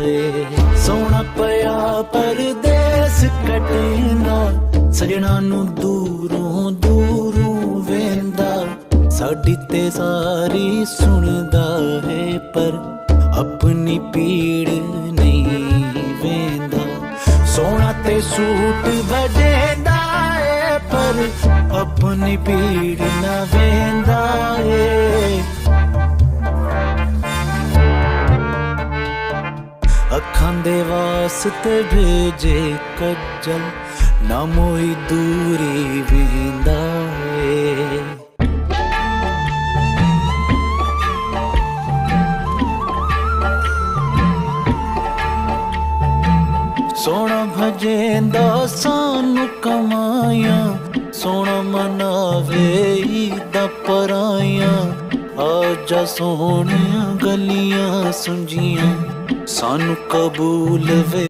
वे। सोना पया परदेस कटना सजना नू दूरों दूरों वेंदा। साडी ते सारी सुनदा है पर अपनी पीड़ नहीं वेंदा। सोना ते सूट वजेंदा है पर अपनी पीड़ ना वेंदा है। अखां दे वास्ते भेजे कज्जल ना मोई दूरी वेंदा है। सोना भजेंदा सानू कमाया सोना मनावे ईदा पराया। आजा सोनिया गलियां सुंजियां सानू कबूल वे।